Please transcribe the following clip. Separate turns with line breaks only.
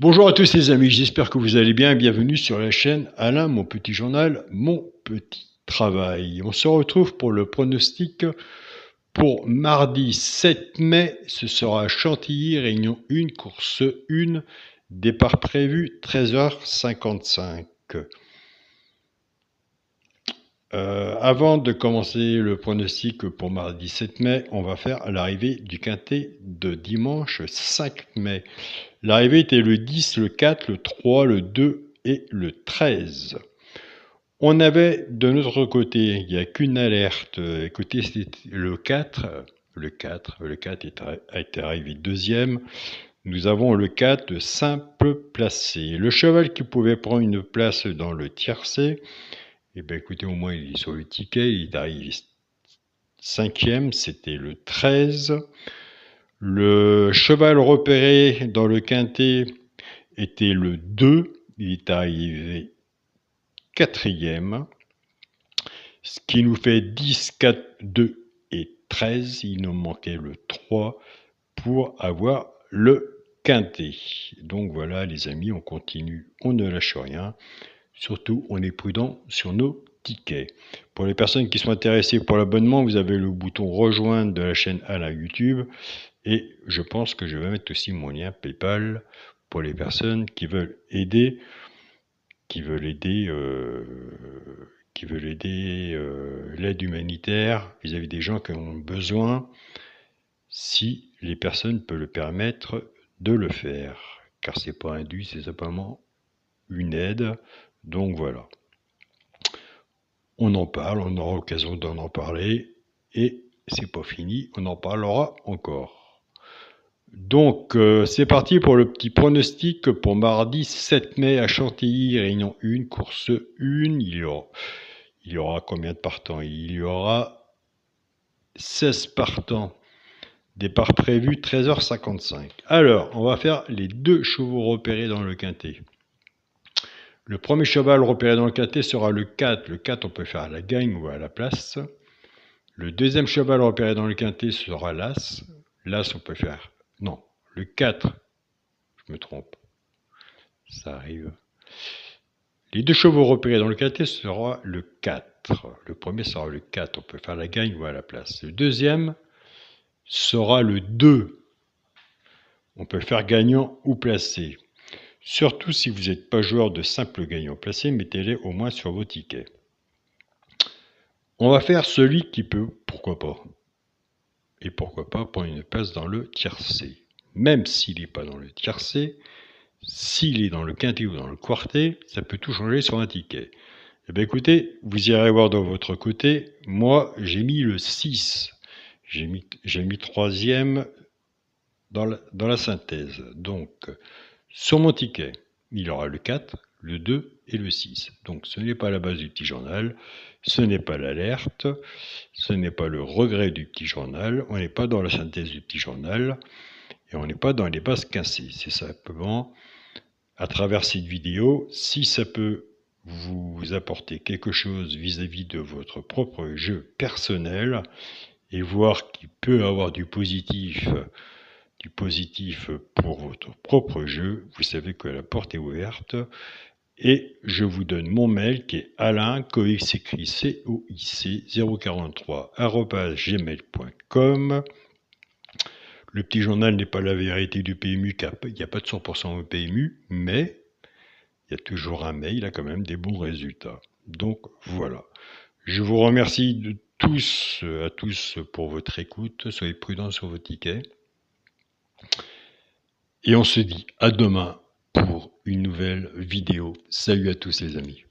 Bonjour à tous les amis, j'espère que vous allez bien. Bienvenue sur la chaîne Alain, mon petit journal, mon petit travail. On se retrouve pour le pronostic pour mardi 7 mai. Ce sera à Chantilly, réunion 1, course 1, départ prévu 13h55. Avant de commencer le pronostic pour mardi 7 mai, on va faire l'arrivée du quintet de dimanche 5 mai. L'arrivée était le 10, le 4, le 3, le 2 et le 13. On avait de notre côté, il n'y a qu'une alerte. Écoutez, c'était le 4. Le 4 a été arrivé deuxième. Nous avons le 4 de simple placé. Le cheval qui pouvait prendre une place dans le tiercé, eh bien écoutez, au moins il est sur le ticket, il est arrivé cinquième, c'était le 13. Le cheval repéré dans le quintet était le 2, il est arrivé quatrième, ce qui nous fait 10, 4, 2 et 13, il nous manquait le 3 pour avoir le quintet. Donc voilà les amis, on continue, on ne lâche rien, surtout on est prudent sur nos tickets. Pour les personnes qui sont intéressées pour l'abonnement, vous avez le bouton rejoindre de la chaîne à la YouTube. Et je pense que je vais mettre aussi mon lien PayPal pour les personnes qui veulent aider, l'aide humanitaire vis-à-vis des gens qui en ont besoin, si les personnes peuvent le permettre de le faire. Car c'est pas un dû, c'est simplement une aide. Donc voilà. On en parle, on aura l'occasion d'en parler. Et c'est pas fini, on en parlera encore. Donc, c'est parti pour le petit pronostic pour mardi 7 mai à Chantilly, réunion 1, course 1. Il y aura combien de partants? Il y aura 16 partants. Départ prévu 13h55. Alors, on va faire les deux chevaux repérés dans le quintet. Le premier cheval repéré dans le quintet sera le 4. Le 4, on peut faire à la gagne ou à la place. Le deuxième cheval repéré dans le quintet sera l'As. L'As, on peut faire... Non. Le 4, je me trompe, ça arrive. Les deux chevaux repérés dans le quintet sera le 4. Le premier sera le 4, on peut faire la gagne ou à la place. Le deuxième sera le 2. On peut faire gagnant ou placé. Surtout si vous n'êtes pas joueur de simple gagnant placé, mettez-les au moins sur vos tickets. On va faire celui qui peut, pourquoi pas. Et pourquoi pas prendre une place dans le tiercé. Même s'il n'est pas dans le tiercé, s'il est dans le quintet ou dans le quartet, ça peut tout changer sur un ticket. Eh bien écoutez, vous irez voir dans votre côté. Moi, j'ai mis le 6. J'ai mis troisième dans la synthèse. Donc, sur mon ticket, il y aura le 4, le 2 et le 6. Donc, ce n'est pas la base du petit journal, ce n'est pas l'alerte, ce n'est pas le regret du petit journal, on n'est pas dans la synthèse du petit journal, et on n'est pas dans les bases cassées. C'est simplement, à travers cette vidéo, si ça peut vous apporter quelque chose vis-à-vis de votre propre jeu personnel, et voir qu'il peut avoir du positif pour votre propre jeu, vous savez que la porte est ouverte. Et je vous donne mon mail qui est alain, coic, écrit COIC 043 @gmail.com. Le petit journal n'est pas la vérité du PMU, il n'y a pas de 100% au PMU, mais il y a toujours un mail, il a quand même des bons résultats. Donc voilà. Je vous remercie à tous pour votre écoute. Soyez prudents sur vos tickets. Et on se dit à demain pour une nouvelle vidéo. Salut à tous les amis.